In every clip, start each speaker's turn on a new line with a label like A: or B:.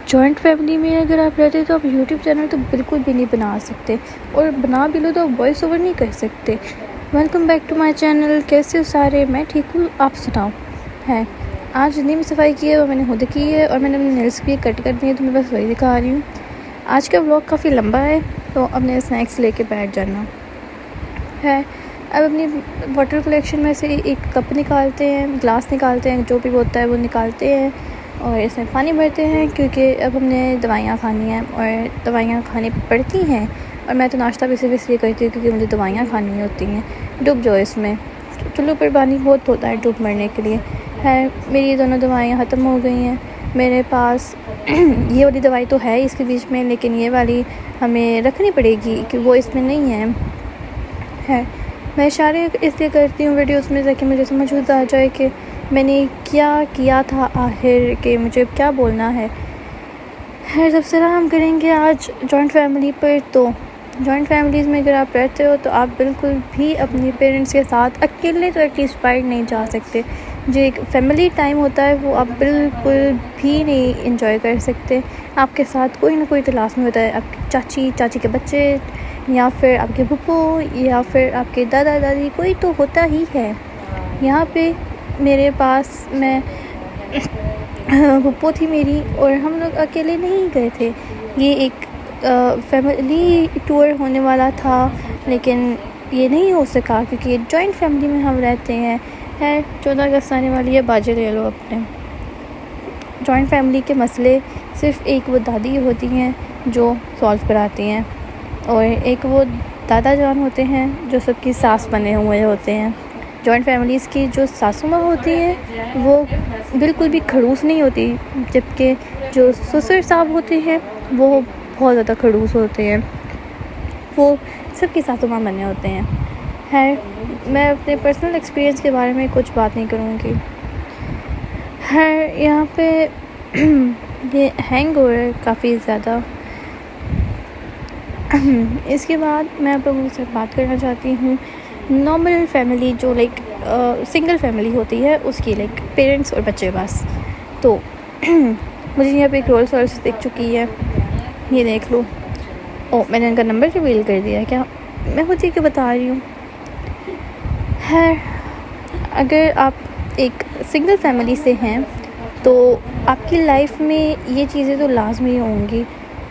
A: Joint family में अगर आप रहते तो आप यूट्यूब चैनल तो बिल्कुल भी नहीं बना सकते, और बना भी लो तो वॉइस ओवर नहीं कर सकते। Welcome back to my channel. कैसे हो सारे? मैं ठीक हूँ, आप सुनाओ। है आज जितनी भी सफाई की है वो मैंने खुद की है, और मैंने अपने नेल्स भी कट कर दिए, तो मैं बस वही दिखा रही हूँ। आज का व्लॉग काफ़ी लंबा है, तो अपने स्नैक्स लेके बैठ जाना है। अब अपनी वाटर कलेक्शन में से एक कप निकालते हैं, ग्लास निकालते हैं, जो भी होता है वो निकालते हैं और इसमें पानी भरते हैं, क्योंकि अब हमने दवाइयाँ खानी हैं और दवाइयाँ खानी पड़ती हैं। और मैं तो नाश्ता भी सिर्फ इसलिए करती हूँ क्योंकि मुझे दवाइयाँ खानी होती हैं। डूब जाओ इसमें, चुल्लू पर पानी बहुत होता है डूब मरने के लिए। है मेरी ये दोनों दवाइयाँ ख़त्म हो गई हैं मेरे पास। ये वाली दवाई तो है इसके बीच में, लेकिन ये वाली हमें रखनी पड़ेगी कि वो इसमें नहीं है। मैं इशारे इसलिए करती हूँ वीडियोस में ताकि मुझे समझ आ जाए कि मैंने क्या किया था, आखिर कि मुझे क्या बोलना है। सबसे पहले हम करेंगे आज जॉइंट फैमिली पर। तो जॉइंट फैमिलीज़ में अगर आप रहते हो तो आप बिल्कुल भी अपने पेरेंट्स के साथ अकेले तो एटलीस्ट बाहर नहीं जा सकते। जो एक फैमिली टाइम होता है वो आप बिल्कुल भी नहीं इंजॉय कर सकते। आपके साथ कोई ना कोई तो लास्ट में होता है, आपकी चाची के बच्चे, या फिर आपके फूफो, या फिर आपके दादा दादी, कोई तो होता ही है। यहाँ पे मेरे पास मैं फूफो थी मेरी, और हम लोग अकेले नहीं गए थे। ये एक फैमिली टूर होने वाला था, लेकिन ये नहीं हो सका क्योंकि जॉइंट फैमिली में हम रहते हैं। 14 अगस्त आने वाली है, बाजे ले लो अपने। जॉइंट फैमिली के मसले सिर्फ एक वो दादी होती हैं जो सॉल्व कराती हैं, और एक वो दादा जान होते हैं जो सबकी सास बने हुए होते हैं। जॉइंट फैमिलीज़ की जो सासू माँ होती हैं वो बिल्कुल भी खड़ूस नहीं होती, जबकि जो ससुर साहब होते हैं वो बहुत ज़्यादा खड़ूस होते हैं। वो सबकी सासू माँ बने होते हैं। मैं अपने पर्सनल एक्सपीरियंस के बारे में कुछ बात नहीं करूँगी। यहाँ पे ये हैंग हो रहा है काफ़ी ज़्यादा। इसके बाद मैं आप लोगों से बात करना चाहती हूँ नॉर्मल फैमिली, जो लाइक सिंगल फैमिली होती है, उसकी लाइक पेरेंट्स और बच्चे बस। तो मुझे यहाँ पे एक रोल्स रॉयस दिख चुकी है, ये देख लो। मैंने इनका नंबर रिवील कर दिया है क्या? मैं खुद ही क्यों बता रही हूँ। अगर आप एक सिंगल फैमिली से हैं तो आपकी लाइफ में ये चीज़ें तो लाजमी होंगी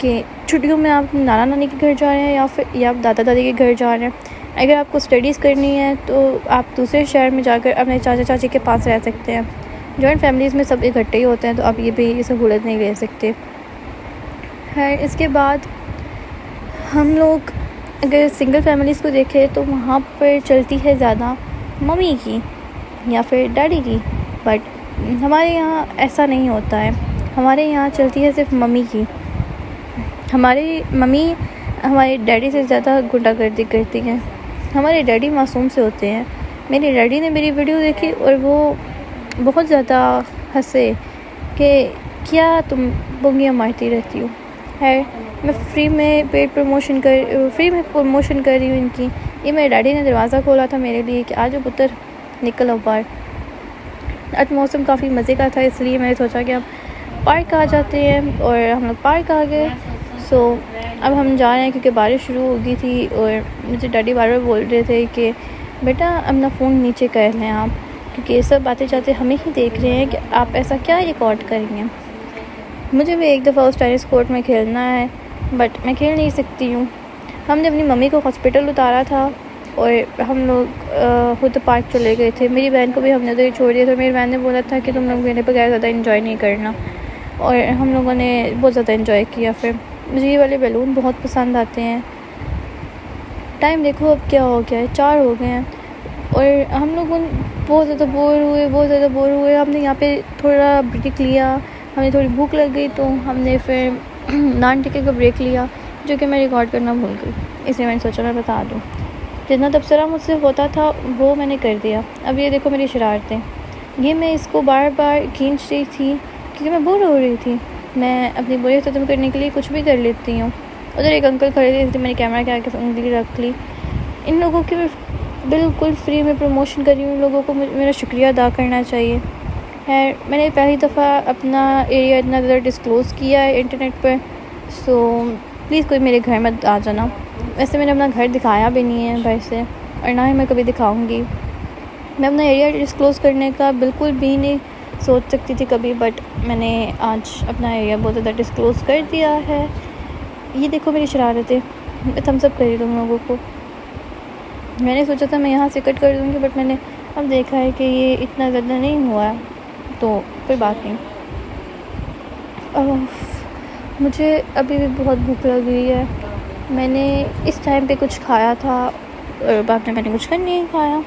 A: कि छुट्टियों में आप नाना नानी के घर जा रहे हैं या आप दादा दादी के घर जा रहे हैं। अगर आपको स्टडीज़ करनी है तो आप दूसरे शहर में जाकर अपने चाचा चाची के पास रह सकते हैं। जॉइंट फैमिलीज़ में सब इकट्ठे ही होते हैं, तो आप ये सहूलत नहीं ले सकते। इसके बाद हम लोग अगर सिंगल फैमिलीज़ को देखें तो वहाँ पर चलती है ज़्यादा मम्मी की या फिर डैडी की, बट हमारे यहाँ ऐसा नहीं होता है। हमारे यहाँ चलती है सिर्फ मम्मी की। हमारी मम्मी हमारे डैडी से ज़्यादा गुंडागर्दी करती हैं। हमारे डैडी मासूम से होते हैं। मेरे डैडी ने मेरी वीडियो देखी और वो बहुत ज़्यादा हंसे कि क्या तुम बुंगियाँ मारती रहती हो। मैं फ्री में प्रमोशन कर रही हूँ इनकी। ये मेरे डैडी ने दरवाज़ा खोला था मेरे लिए कि आज पुत्र निकल आओ बाहर। आज मौसम काफ़ी मज़े का था, इसलिए मैंने सोचा कि अब पार्क आ जाते हैं, और हम लोग पार्क आ गए। अब हम जा रहे हैं क्योंकि बारिश शुरू हो गई थी, और मुझे डैडी बार बार बोल रहे थे कि बेटा अपना फ़ोन नीचे कर लें आप, क्योंकि सब आते जाते हमें ही देख रहे हैं कि आप ऐसा क्या रिकॉर्ड करेंगे। मुझे भी एक दफ़ा उस टेनिस कोर्ट में खेलना है, बट मैं खेल नहीं सकती हूँ। हमने अपनी मम्मी को हॉस्पिटल उतारा था और हम लोग खुद पार्क चले गए थे। मेरी बहन को भी हमने उधर ही छोड़ दिया था। मेरी बहन ने बोला था कि तुम लोग मेरे बगैर ज़्यादा एंजॉय नहीं करना, और हम लोगों ने बहुत ज़्यादा एंजॉय किया। फिर मुझे ये वाले बैलून बहुत पसंद आते हैं। टाइम देखो अब क्या हो गया है, 4 हो गए हैं, और हम लोग बहुत ज़्यादा बोर हुए। हमने यहाँ पे थोड़ा ब्रेक लिया, हमें थोड़ी भूख लग गई, तो हमने फिर नान टिक्के का ब्रेक लिया, जो कि मैं रिकॉर्ड करना भूल गई। इसलिए मैंने सोचा मैं बता दूँ। जितना तबसरा मुझसे होता था वो मैंने कर दिया। अब ये देखो मेरी शरारतें, ये मैं इसको बार बार खींच रही थी क्योंकि मैं बोर हो रही थी। मैं अपनी बोरियत ख़त्म करने के लिए कुछ भी कर लेती हूँ। उधर एक अंकल खड़े थे, इसलिए मैंने कैमरा के आगे उंगली रख ली। इन लोगों की बिल्कुल फ्री में प्रमोशन कर रही हूँ। इन लोगों को मेरा शुक्रिया अदा करना चाहिए। खैर, मैंने पहली दफ़ा अपना एरिया इतना ज़्यादा डिस्क्लोज़ किया है इंटरनेट पर, सो प्लीज़ कोई मेरे घर मत आ जाना। वैसे मैंने अपना घर दिखाया भी नहीं है बाहर से, और ना ही मैं कभी दिखाऊंगी। मैं अपना एरिया डिस्क्लोज़ करने का बिल्कुल भी नहीं सोच सकती थी कभी, बट मैंने आज अपना एरिया बहुत ज़्यादा डिस्क्लोज़ कर दिया है। ये देखो मेरी शरारतें, मैं थम्स अप कर रही तुम लोगों को। मैंने सोचा था मैं यहाँ से कट कर दूँगी, बट मैंने अब देखा है कि ये इतना ज़्यादा नहीं हुआ है, तो कोई बात नहीं। मुझे अभी भी बहुत भूख लग रही है। मैंने इस टाइम पे कुछ खाया था और बाद में मैंने कुछ कर नहीं खाया।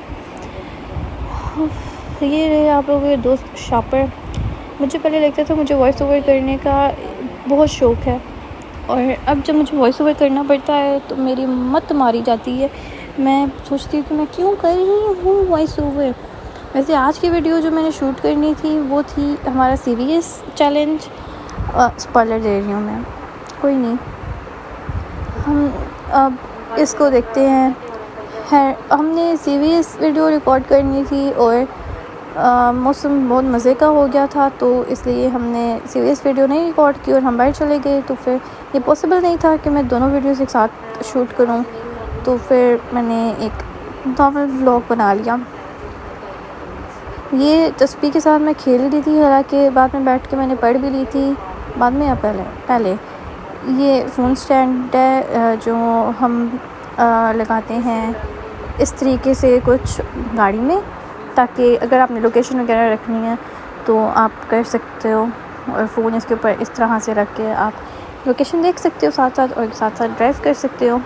A: ये रहे आप लोगों के दोस्त शापर। मुझे पहले लगता था मुझे वॉइस ओवर करने का बहुत शौक़ है, और अब जब मुझे वॉइस ओवर करना पड़ता है तो मेरी मत मारी जाती है। मैं सोचती हूँ कि मैं क्यों कर रही हूँ वॉइस ओवर। वैसे आज की वीडियो जो मैंने शूट करनी थी वो थी हमारा CVS चैलेंज। स्पॉइलर दे रही हूँ मैं, कोई नहीं, हम अब इसको देखते हैं। हमने CVS वीडियो रिकॉर्ड करनी थी और मौसम बहुत मज़े का हो गया था, तो इसलिए हमने CVS वीडियो नहीं रिकॉर्ड की और हम बाहर चले गए। तो फिर ये पॉसिबल नहीं था कि मैं दोनों वीडियोस एक साथ शूट करूं, तो फिर मैंने एक नॉर्मल व्लॉग बना लिया। ये तस्बीह के साथ मैं खेल रही थी, हालांकि बाद में बैठ के मैंने पढ़ भी ली थी। बाद में या पहले ये फ़ोन स्टैंड है जो हम लगाते हैं इस तरीके से कुछ गाड़ी में, ताकि अगर आपने लोकेशन वगैरह रखनी है तो आप कर सकते हो, और फ़ोन इसके ऊपर इस तरह से रख के आप लोकेशन देख सकते हो साथ साथ, और साथ साथ ड्राइव कर सकते हो।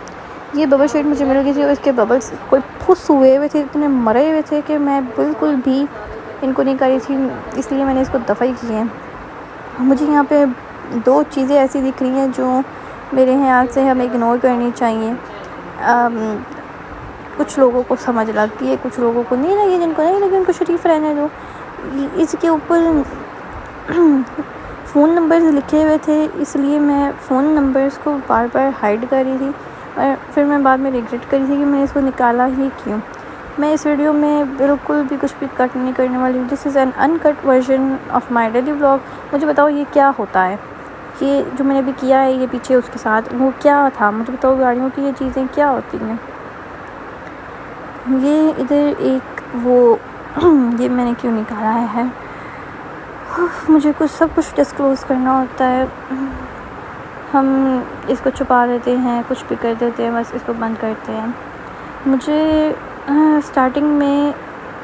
A: ये बबल शीट मुझे मिल गई थी और इसके बबल्स कोई फुस हुए हुए थे, इतने मरे हुए थे कि मैं बिल्कुल भी इनको नहीं करी थी, इसलिए मैंने इसको दफ़ा ही की है। मुझे यहाँ पे दो चीज़ें ऐसी दिख रही हैं जो मेरे ख्याल से हमें इग्नोर करनी चाहिए। कुछ लोगों को समझ लगती है, कुछ लोगों को नहीं लगी, जिनको नहीं लगी उनको शरीफ रहने दो। इसके ऊपर फ़ोन नंबर्स लिखे हुए थे, इसलिए मैं फ़ोन नंबर्स को बार बार हाइड कर रही थी, और फिर मैं बाद में रिग्रेट कर रही थी कि मैंने इसको निकाला ही क्यों। मैं इस वीडियो में बिल्कुल भी कुछ भी कट नहीं करने वाली हूँ। This is an uncut version of my daily vlog. मुझे बताओ ये क्या होता है, कि जो मैंने अभी किया है ये पीछे उसके साथ वो क्या था। मुझे बताओ गाड़ियों की ये चीज़ें क्या होती हैं। ये इधर एक वो ये मैंने क्यों निकाला है। मुझे सब कुछ डिस्क्लोज़ करना होता है। हम इसको छुपा देते हैं, कुछ भी कर देते हैं, बस इसको बंद करते हैं। मुझे स्टार्टिंग में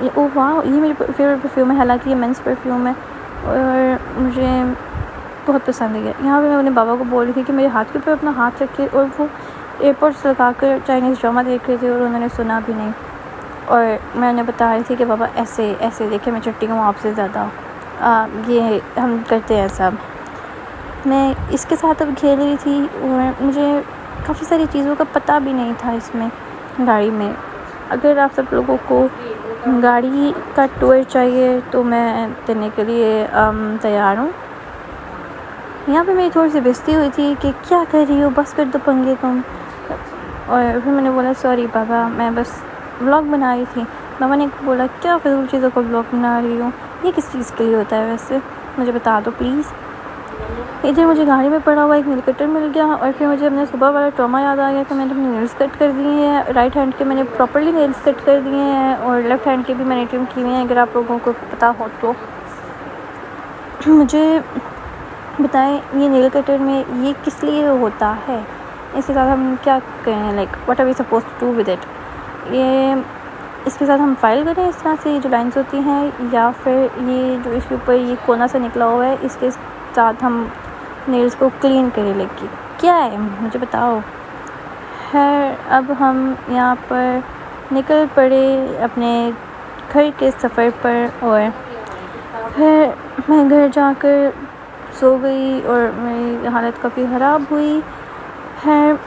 A: ओह वाह, ये मेरी फेवरेट परफ्यूम है, हालांकि ये मेंस परफ्यूम है और मुझे बहुत पसंद है। यहाँ पे मैं अपने बाबा को बोल रही थी कि मेरे हाथ के ऊपर अपना हाथ रखे, और वो एयरपोर्ट्स लगा कर चाइनीज़ ड्रामा देख रहे थे और उन्होंने सुना भी नहीं। और मैंने बता रही थी कि बाबा ऐसे ऐसे देखे मैं छुट्टी हूँ आपसे ज़्यादा, ये हम करते हैं सब। मैं इसके साथ अब खेल रही थी और मुझे काफ़ी सारी चीज़ों का पता भी नहीं था इसमें गाड़ी में। अगर आप सब लोगों को गाड़ी का टूर चाहिए तो मैं देने के लिए तैयार हूँ। यहाँ पे मेरी थोड़ी सी बेइज्जती हुई थी कि क्या कर रही हो, बस कर दो पंगे तुम। और फिर मैंने बोला सॉरी बाबा, मैं बस व्लॉग बना रही थी। बाबा ने बोला क्या फिजूल चीज़ों का व्लॉग बना रही हो, ये किस चीज़ के लिए होता है वैसे, मुझे बता दो प्लीज़। इधर मुझे गाड़ी में पड़ा हुआ एक नेल कटर मिल गया, और फिर मुझे अपने सुबह वाला ट्रॉमा याद आ गया कि मैंने अपने नेल्स कट कर दिए हैं। राइट हैंड के मैंने प्रॉपर्ली नेल्स कट कर दिए हैं और लेफ़्ट हैंड के भी मैंने ट्रिम किए हैं, अगर आप लोगों को पता हो तो। मुझे बताएं ये नेल कटर में ये किस लिए होता है, इसके साथ हम क्या करें, like what are we suppose to do with it. ये इसके साथ हम फाइल करें इस तरह से, ये जो लाइंस होती हैं, या फिर ये जो इसके ऊपर ये कोना सा निकला हुआ है इसके साथ हम नेल्स को क्लीन करें, लेकिन क्या है मुझे बताओ। है अब हम यहाँ पर निकल पड़े अपने घर के सफ़र पर, और फिर मैं घर जाकर सो गई और मेरी हालत काफ़ी ख़राब हुई है।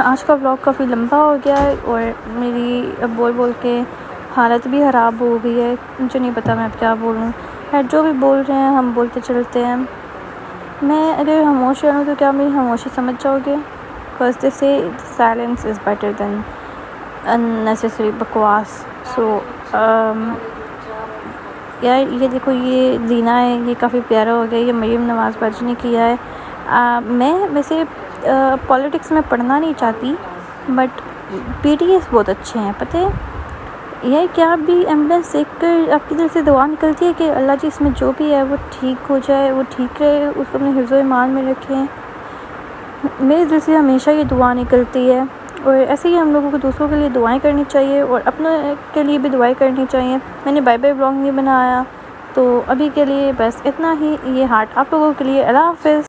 A: आज का व्लॉग काफ़ी लंबा हो गया है और मेरी अब बोल बोल के हालत भी ख़राब हो गई है। मुझे नहीं पता मैं अब क्या बोलूँ। खैर जो भी बोल रहे हैं हम बोलते चलते हैं। मैं अगर खामोश रहूँ तो क्या मेरी खामोशी समझ जाओगे? बिकॉज दे से silence is better than unnecessary बकवास। सो यार ये देखो, ये जीना है, ये काफ़ी प्यारा हो गया, ये मरीम नवाज़ बट ने किया है। मैं वैसे पॉलिटिक्स में पढ़ना नहीं चाहती, बट BTS बहुत अच्छे हैं, पता है। यह क्या आप भी एम्बुलेंस देख कर आपकी दिल से दुआ निकलती है कि अल्लाह जी इसमें जो भी है वो ठीक हो जाए, वो ठीक रहे, उसको अपने हिफ्ज़ ईमान में रखें। मेरे दिल से हमेशा ये दुआ निकलती है। और ऐसे ही हम लोगों को दूसरों के लिए दुआएं करनी चाहिए और अपने के लिए भी दुआएं करनी चाहिए। मैंने बाय बाय ब्लॉग नहीं बनाया, तो अभी के लिए बस इतना ही। ये हार्ट आप लोगों के लिए। अल्लाह हाफ़िज़।